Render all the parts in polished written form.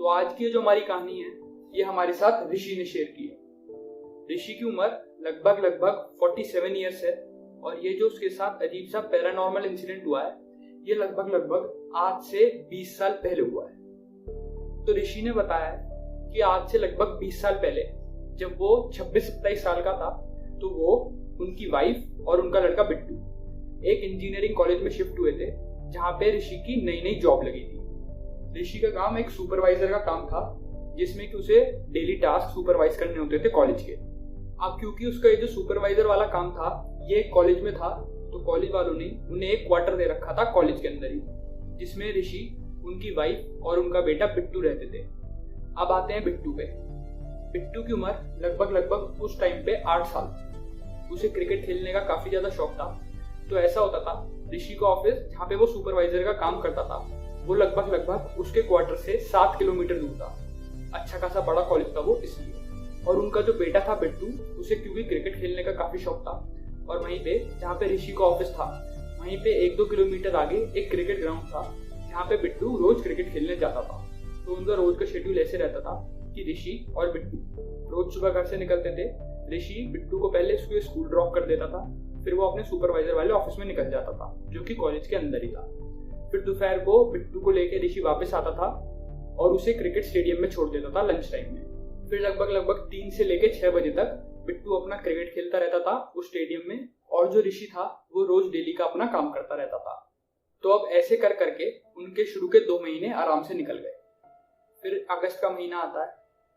तो आज की जो हमारी कहानी है ये हमारे साथ ऋषि ने शेयर की है। ऋषि की उम्र लगभग 47 ईयर्स है और ये जो उसके साथ अजीब सा पैरानॉर्मल इंसिडेंट हुआ है ये लगभग आज से 20 साल पहले हुआ है। तो ऋषि ने बताया कि आज से लगभग 20 साल पहले जब वो 26-27 साल का था तो वो, उनकी वाइफ और उनका लड़का बिट्टू एक इंजीनियरिंग कॉलेज में शिफ्ट हुए थे जहाँ पे ऋषि की नई जॉब लगी थी। ऋषि का काम एक सुपरवाइजर का काम था जिसमें कि उसे डेली टास्क सुपरवाइज करने होते थे कॉलेज के। अब क्योंकि उसका ये जो सुपरवाइजर वाला काम था ये कॉलेज में था तो कॉलेज वालों ने उन्हें एक क्वार्टर दे रखा था कॉलेज के अंदर ही, जिसमें ऋषि, उनकी वाइफ और उनका बेटा बिट्टू रहते थे। अब आते हैं बिट्टू पे। बिट्टू की उम्र लगभग उस टाइम पे 8 साल। उसे क्रिकेट खेलने का काफी ज्यादा शौक था। तो ऐसा होता था ऋषि का ऑफिस जहाँ पे वो सुपरवाइजर का काम करता था वो लगभग उसके क्वार्टर से 7 किलोमीटर दूर था। अच्छा खासा बड़ा कॉलेज था वो इसलिए। और उनका जो बेटा था बिट्टू, उसे क्योंकि क्रिकेट खेलने का काफी शौक था और वहीं पे जहाँ पे ऋषि का ऑफिस था वहीं पे 1-2 किलोमीटर आगे एक क्रिकेट ग्राउंड था जहाँ पे बिट्टू रोज क्रिकेट खेलने जाता था। तो उनका रोज का शेड्यूल ऐसे रहता था कि ऋषि और बिट्टू रोज सुबह घर से निकलते थे। ऋषि बिट्टू को पहले उसके स्कूल ड्रॉप कर देता था, फिर वो अपने सुपरवाइजर वाले ऑफिस में निकल जाता था जो कि कॉलेज के अंदर ही था। फिर दोपहर को बिट्टू को लेकर ऋषि वापस आता था और उसे क्रिकेट स्टेडियम में छोड़ देता था लंच टाइम में। फिर लगभग 3 से लेकर 6 बजे तक बिट्टू अपना क्रिकेट खेलता रहता था उस स्टेडियम में और जो ऋषि था वो रोज डेली का अपना काम करता रहता था। तो अब ऐसे कर करके उनके शुरू के 2 महीने आराम से निकल गए। फिर अगस्त का महीना आता है।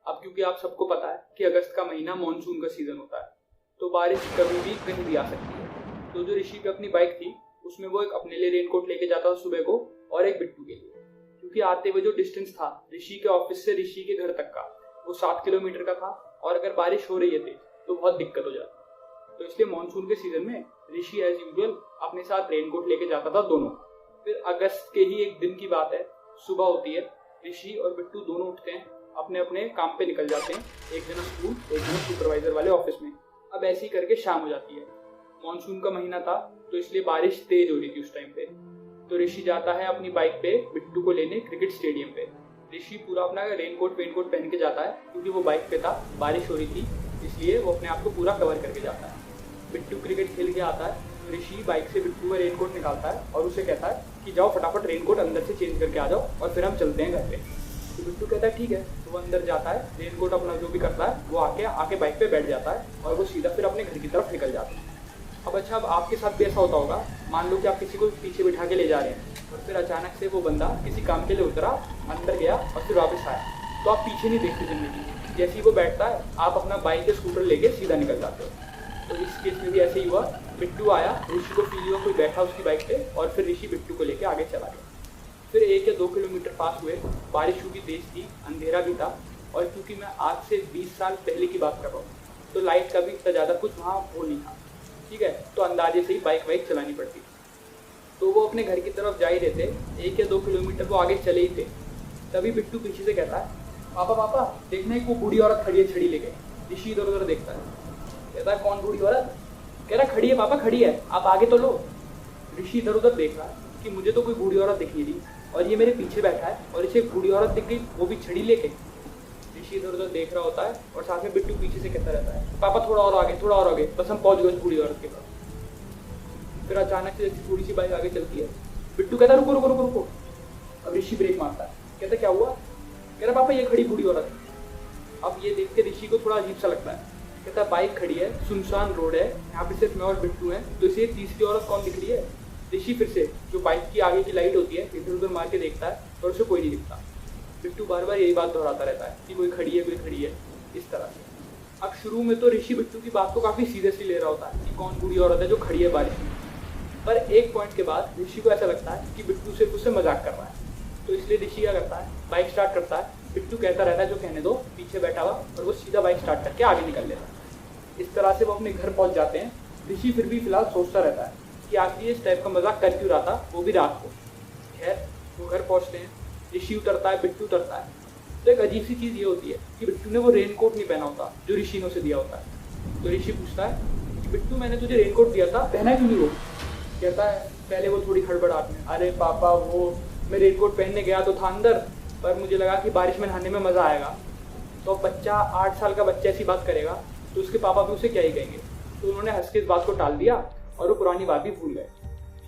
अब क्योंकि आप सबको पता है कि अगस्त का महीना मानसून का सीजन होता है तो बारिश कभी भी कहीं भी आ सकती है। तो जो ऋषि पे अपनी बाइक थी उसमें वो एक अपने लिए रेनकोट लेके जाता था सुबह को और एक बिट्टू के लिए, क्योंकि आते हुए जो डिस्टेंस था ऋषि के ऑफिस से ऋषि के घर तक का वो 7 किलोमीटर का था और अगर बारिश हो रही है तो बहुत दिक्कत हो जाती। तो इसलिए मानसून के सीजन में ऋषि एज यूजुअल अपने साथ रेनकोट लेके जाता था दोनों। फिर अगस्त के ही एक दिन की बात है, सुबह होती है, ऋषि और बिट्टू दोनों उठते हैं, अपने अपने काम पे निकल जाते हैं, एक जना स्कूल एक जना सुपरवाइजर वाले ऑफिस में। अब ऐसे ही करके शाम हो जाती है। मानसून का महीना था तो इसलिए बारिश तेज हो रही थी उस टाइम पे। तो ऋषि जाता है अपनी बाइक पे बिट्टू को लेने क्रिकेट स्टेडियम पे। ऋषि पूरा अपना रेनकोट पहन के जाता है क्योंकि वो बाइक पे था, बारिश हो रही थी इसलिए वो अपने आप को पूरा कवर करके जाता है। बिट्टू क्रिकेट खेल के आता है, ऋषि बाइक से बिट्टू का रेनकोट निकालता है और उसे कहता है कि जाओ फटाफट रेनकोट अंदर से चेंज करके आ जाओ और फिर हम चलते हैं घर पे। तो बिट्टू कहता है ठीक है। तो वो अंदर जाता है, रेनकोट अपना जो भी करता है वो आके बाइक पे बैठ जाता है और वो सीधा फिर अपने घर की तरफ निकल जाता है। अब अच्छा, अब आपके साथ भी ऐसा होता होगा, मान लो कि आप किसी को पीछे बिठा के ले जा रहे हैं और फिर अचानक से वो बंदा किसी काम के लिए उतरा, अंदर गया और फिर वापस आया तो आप पीछे नहीं देखते जिंदगी। जैसे ही वो बैठता है आप अपना बाइक या स्कूटर लेके सीधा निकल जाते हो। तो इस केस में भी ऐसे ही हुआ। बिट्टू आया, ऋषि को फील हुआ कोई बैठा उसकी बाइक पे और फिर ऋषि बिट्टू को लेके आगे चला गया। फिर 1 या 2 किलोमीटर पास हुए, बारिश क्योंकि तेज थी, अंधेरा भी था और क्योंकि मैं आज से 20 साल पहले की बात कर रहा हूँ तो लाइट का भी इतना ज़्यादा कुछ वहाँ वो नहीं था, ठीक है। तो अंदाजे से ही बाइक चलानी पड़ती। तो वो अपने घर की तरफ जा ही रहे थे, 1 या 2 किलोमीटर वो आगे चले ही थे। तभी बिट्टू पीछे से कहता है पापा देखना एक वो बूढ़ी औरत खड़ी है छड़ी लेके। ऋषि इधर उधर देखता है, कहता है कौन बूढ़ी औरत? कह रहा खड़ी है पापा, खड़ी है, आप आगे तो लो। ऋषि इधर उधर देख रहा है कि मुझे तो कोई बूढ़ी औरत दिख नहीं रही और ये मेरे पीछे बैठा है और इसे एक बूढ़ी औरत दिख गई, वो भी छड़ी लेके। ऋषि इधर उधर देख रहा होता है और साथ में बिट्टू पीछे से कहता रहता है पापा थोड़ा और आगे, बस हम पहुंच गए उस बूढ़ी औरत के पास। फिर अचानक से थोड़ी सी बाइक आगे चलती है। बिट्टू कहता है रुको। अब ऋषि ब्रेक मारता है, कहता क्या हुआ? कह रहा पापा ये खड़ी बूढ़ी औरत। अब ये देख के ऋषि को थोड़ा अजीब सा लगता है, कहता बाइक खड़ी है, सुनसान रोड है, यहाँ पे सिर्फ मैं और बिट्टू हैं, तो इसे तीसरी औरत कौन दिख रही है? ऋषि फिर से जो बाइक की आगे की लाइट होती है इधर उधर मार के देखता है और उसे कोई नहीं दिखता। बिट्टू बार बार यही बात दोहराता रहता है कि कोई खड़ी है इस तरह से। अब शुरू में तो ऋषि बिट्टू की बात को काफ़ी सीरियसली ले रहा होता है कि कौन बूढ़ी औरत है जो खड़ी है बारिश में। पर एक पॉइंट के बाद ऋषि को ऐसा लगता है कि बिट्टू सिर्फ उससे मजाक कर रहा है। तो इसलिए ऋषि क्या करता है, बाइक स्टार्ट करता है, बिट्टू कहता रहता है जो कहने दो, पीछे बैठा हुआ, और वो सीधा बाइक स्टार्ट करके आगे निकल लेता है। इस तरह से वो अपने घर पहुंच जाते हैं। ऋषि फिर भी फिलहाल सोचता रहता है कि आखिर इस टाइप का मजाक कर क्यों रहा था, वो भी रात को। खैर वो घर पहुंचते हैं, ऋषि उतरता है, बिट्टू उतरता है। तो एक अजीब सी चीज़ ये होती है कि बिट्टू ने वो रेनकोट नहीं पहना होता जो ऋषि ने उसे दिया होता है। तो ऋषि पूछता है कि बिट्टू मैंने तुझे रेनकोट दिया था, पहना क्यों नहीं? वो कहता है पहले वो थोड़ी हड़बड़ाहट में, अरे पापा वो मैं रेनकोट पहनने गया तो था अंदर, पर मुझे लगा कि बारिश में नहाने में मज़ा आएगा। तो बच्चा 8 साल का बच्चा ऐसी बात करेगा तो उसके पापा भी उसे क्या ही कहेंगे। तो उन्होंने हंस के इस बात को टाल दिया और वो पुरानी बात भी भूल गए।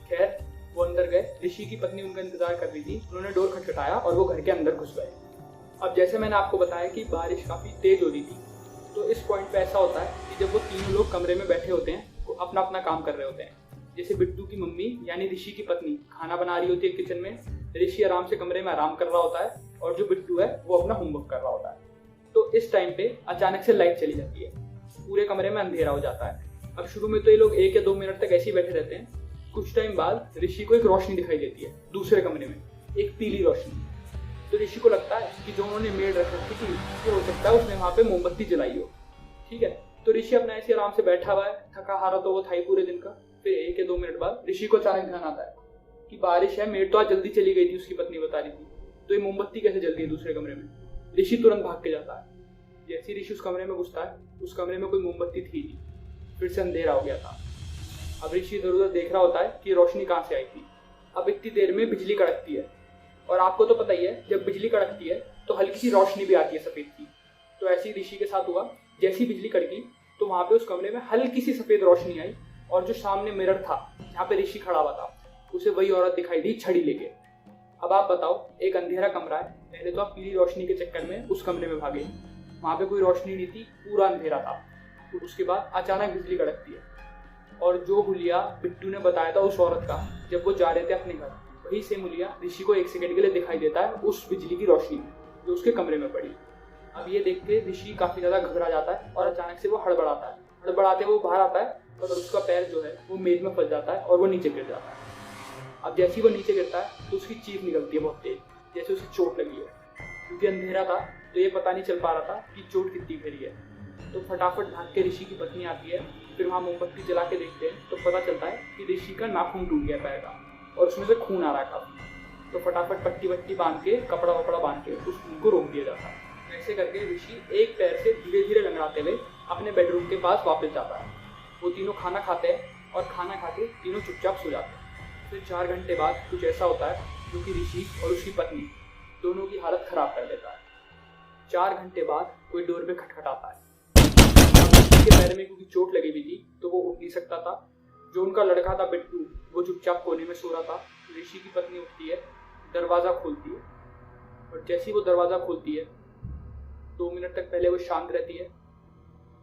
खैर वो अंदर गए। ऋषि की पत्नी उनका इंतजार कर रही थी। उन्होंने डोर खटखटाया और वो घर के अंदर घुस गए। अब जैसे मैंने आपको बताया कि बारिश काफ़ी तेज हो रही थी, तो इस पॉइंट पे ऐसा होता है कि जब वो तीनों लोग कमरे में बैठे होते हैं, वो अपना अपना काम कर रहे होते हैं। जैसे बिट्टू की मम्मी यानी ऋषि की पत्नी खाना बना रही होती है किचन में, ऋषि आराम से कमरे में आराम कर रहा होता है और जो बिट्टू है वो अपना होमवर्क कर रहा होता है। तो इस टाइम पे अचानक से लाइट चली जाती है, पूरे कमरे में अंधेरा हो जाता है। अब शुरू में तो ये लोग 1 या 2 मिनट तक ऐसे ही बैठे रहते हैं। कुछ टाइम बाद ऋषि को एक रोशनी दिखाई देती है दूसरे कमरे में, एक पीली रोशनी। तो ऋषि को लगता है कि जो उन्होंने मेड रख रखी थी तो हो सकता है उसने वहाँ पे मोमबत्ती जलाई हो। ठीक है, तो ऋषि अपना ऐसे आराम से बैठा हुआ है, थका हारा तो वो था ही पूरे दिन का। फिर 1 या 2 मिनट बाद ऋषि को अचानक ध्यान आता है कि बारिश है, मेड तो आज जल्दी चली गई थी, उसकी पत्नी बता रही थी, तो ये मोमबत्ती कैसे जल रही है दूसरे कमरे में। ऋषि तुरंत भाग के जाता है। जैसे ही ऋषि उस कमरे में घुसता है, उस कमरे में कोई मोमबत्ती थी नहीं, फिर से अंधेरा हो गया था। अब ऋषि इधर उधर देख रहा होता है कि रोशनी कहाँ से आई थी। अब इतनी देर में बिजली कड़कती है और आपको तो पता ही है जब बिजली कड़कती है तो हल्की सी रोशनी भी आती है सफेद की। तो ऐसे ही ऋषि के साथ हुआ। जैसी बिजली कड़की तो वहाँ पे उस कमरे में हल्की सी सफेद रोशनी आई और जो सामने मिरर था जहाँ पे ऋषि खड़ा हुआ था, उसे वही औरत दिखाई दी छड़ी लेके। अब आप बताओ, एक अंधेरा कमरा है, पहले तो आप पीली रोशनी के चक्कर में उस कमरे में भागे, वहाँ पे कोई रोशनी नहीं थी, पूरा अंधेरा था। तो उसके बाद अचानक बिजली कड़कती है और जो हुलिया बिट्टू ने बताया था उस औरत का जब वो जा रहे थे अपने घर, वही सेम हुलिया ऋषि को 1 सेकंड के लिए दिखाई देता है उस बिजली की रोशनी में जो उसके कमरे में पड़ी। अब ये देख के ऋषि काफी ज्यादा घबरा जाता है और अचानक से वो हड़बड़ाता है। हड़बड़ाते वो बाहर आता है और उसका पैर जो है वो मेज में फंस जाता है और वो नीचे गिर जाता है। अब जैसे ही वो नीचे गिरता है तो उसकी चीख निकलती है बहुत तेज, जैसे उसकी चोट लगी हो। क्योंकि अंधेरा था तो ये पता नहीं चल पा रहा था कि चोट कितनी गहरी है। तो फटाफट भाग के ऋषि की पत्नी आती है। फिर वहाँ मोमबत्ती जला के देखते हैं तो पता चलता है कि ऋषि का नाखून टूट गया पैर का और उसमें से खून आ रहा है काफी। तो फटाफट पट्टी वट्टी बांध के, कपड़ा वपड़ा बांध के उस खून को रोक दिया जाता है। ऐसे करके ऋषि एक पैर से धीरे धीरे लंगड़ाते हुए अपने बेडरूम के पास वापस जाता है। वो तीनों खाना खाते हैं और खाना खा के तीनों चुपचाप सो जाते हैं। फिर 4 घंटे बाद कुछ ऐसा होता है जो कि ऋषि और उसकी पत्नी दोनों की हालत खराब कर देता है। 4 घंटे बाद कोई डोर पे खटखटाता है। उसके पैर में क्योंकि चोट लगी हुई थी तो वो उठ नहीं सकता था। जो उनका लड़का था बिट्टू, वो चुपचाप कोने में सो रहा था। ऋषि की पत्नी उठती है, दरवाजा खोलती है और जैसे ही वो दरवाजा खोलती है 2 मिनट तक पहले वो शांत रहती है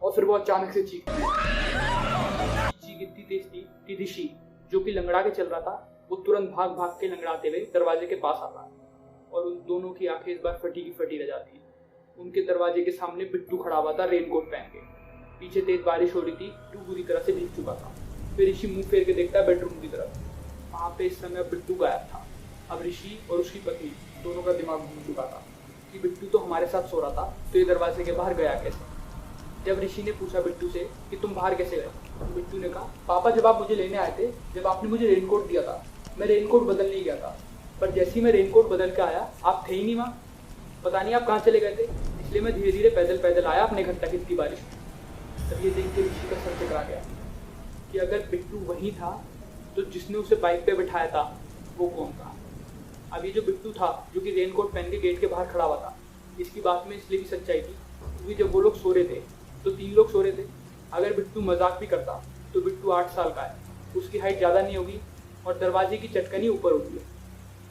और फिर वो अचानक से चीखती है। चीख इतनी तेज थी कि ऋषि जो कि लंगड़ा के चल रहा था वो तुरंत भाग भाग के लंगड़ाते हुए दरवाजे के पास आता है और उन दोनों की आंखें इस बार फटी की फटी रह जाती है। उनके दरवाजे के सामने बिट्टू खड़ा हुआ था रेनकोट पहन के। पीछे तेज बारिश हो रही थी, बिट्टू पूरी तरह से भीग चुका था। फिर ऋषि मुंह फेर के देखता है बेडरूम की तरफ। वहाँ पे इस समय बिट्टू गायब था। अब ऋषि और उसकी पत्नी दोनों का दिमाग घूम चुका था कि बिट्टू तो हमारे साथ सो रहा था, तो ये दरवाजे के बाहर गया कैसे। जब ऋषि ने पूछा बिट्टू से कि तुम बाहर कैसे गए, तो बिट्टू ने कहा, पापा जब आप मुझे लेने आए थे, जब आपने मुझे रेनकोट दिया था, मैं रेनकोट बदल नहीं गया था, पर जैसे ही मैं रेनकोट बदल के आया आप थे ही नहीं वहाँ। पता नहीं आप कहाँ चले गए थे, इसलिए मैं धीरे धीरे पैदल पैदल आया अपने घर तक इतनी बारिश में। तब ये देख के ऋषि का सर चकरा गया कि अगर बिट्टू वही था तो जिसने उसे बाइक पे बिठाया था वो कौन था। अब ये जो बिट्टू था जो कि रेनकोट पहन के गेट के बाहर खड़ा हुआ था, इसकी बात में इसलिए भी सच्चाई थी क्योंकि जब वो लोग सो रहे थे तो 3 लोग सो रहे थे। अगर बिट्टू मजाक भी करता तो बिट्टू 8 साल का है, उसकी हाइट ज़्यादा नहीं होगी और दरवाजे की चटकनी ऊपर होती है।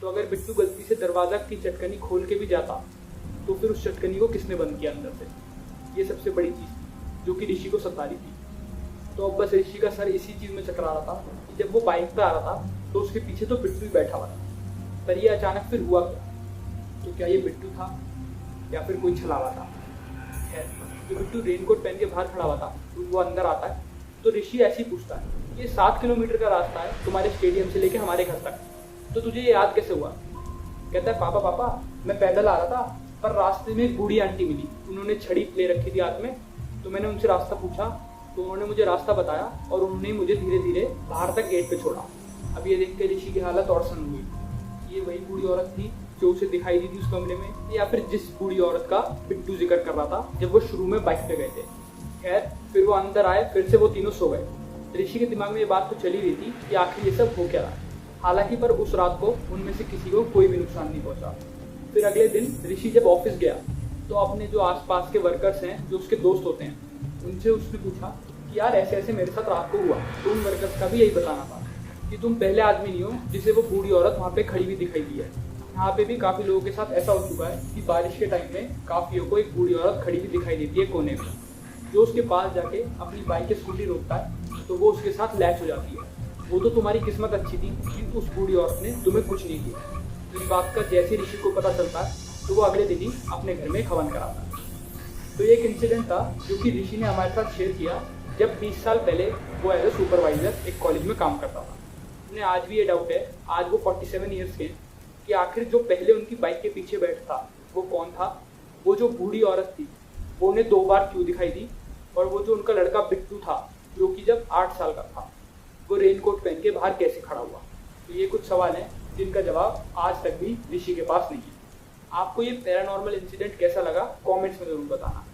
तो अगर बिट्टू गलती से दरवाजा की चटकनी खोल के भी जाता तो फिर उस चटकनी को किसने बंद किया अंदर से। ये सबसे बड़ी चीज़ जो कि ऋषि को सता रही थी। तो अब बस ऋषि का सर इसी चीज़ में चकरा रहा था कि जब वो बाइक पे आ रहा था तो उसके पीछे तो बिट्टू ही बैठा हुआ था, पर ये अचानक फिर हुआ क्या। तो क्या ये बिट्टू था या फिर कोई छलावा था। खैर, जो बिट्टू रेनकोट पहन के बाहर खड़ा हुआ था वो अंदर आता है तो ऋषि ऐसे ही पूछता है, ये 7 किलोमीटर का रास्ता है तुम्हारे स्टेडियम से लेके हमारे घर तक, तो तुझे ये याद कैसे हुआ। कहता है, पापा मैं पैदल आ रहा था पर रास्ते में एक बूढ़ी आंटी मिली, उन्होंने छड़ी ले रखी थी हाथ में, तो मैंने उनसे रास्ता पूछा तो उन्होंने मुझे रास्ता बताया और उन्होंने मुझे धीरे धीरे बाहर तक गेट पे छोड़ा। अब ये देख के ऋषि की हालत और सन हुई। ये वही बूढ़ी औरत थी जो उसे दिखाई दी थी उस कमरे में, या फिर जिस बूढ़ी औरत का बिट्टू जिक्र कर रहा था जब वो शुरू में बाइक पे गए थे। खैर, फिर वो अंदर आए, फिर से वो तीनों सो गए। ऋषि के दिमाग में ये बात तो चली रही थी कि आखिर ये सब हो क्या रहा है। हालांकि पर उस रात को उनमें से किसी को कोई भी नुकसान नहीं पहुंचा। फिर अगले दिन ऋषि जब ऑफिस गया तो अपने जो आसपास के वर्कर्स हैं, जो उसके दोस्त होते हैं, उनसे उसने पूछा कि यार ऐसे ऐसे मेरे साथ रात को हुआ। तो उन वर्कर्स का भी यही बताना था कि तुम पहले आदमी नहीं हो जिसे वो बूढ़ी औरत वहाँ पे खड़ी हुई दिखाई दी है। यहाँ पे भी काफ़ी लोगों के साथ ऐसा हो चुका है कि बारिश के टाइम में काफियों को एक बूढ़ी औरत खड़ी हुई दिखाई देती है कोने में। जो उसके पास जाके अपनी बाइक या स्कूटी रोकता है तो वो उसके साथ लैच हो जाती है। वो तो तुम्हारी किस्मत अच्छी थी कि उस बूढ़ी औरत ने तुम्हें कुछ नहीं किया। इस बात का जैसे ऋषि को पता चलता है तो वो अगले दिन ही अपने घर में हवन कराता है। तो ये एक इंसिडेंट था जो कि ऋषि ने हमारे साथ शेयर किया जब 20 साल पहले वो एज ए सुपरवाइजर एक कॉलेज में काम करता था। उन्हें आज भी ये डाउट है, आज वो 47 ईयर्स के हैं, कि आखिर जो पहले उनकी बाइक के पीछे बैठा था वो कौन था। वो जो बूढ़ी औरत थी वो उन्हें 2 बार क्यों दिखाई दी, और वो जो उनका लड़का बिट्टू था जो कि जब 8 साल का था वो रेनकोट पहन के बाहर कैसे खड़ा हुआ। तो ये कुछ सवाल हैं जिनका जवाब आज तक भी ऋषि के पास नहीं है। आपको ये पैरानॉर्मल इंसिडेंट कैसा लगा कमेंट्स में ज़रूर बताना।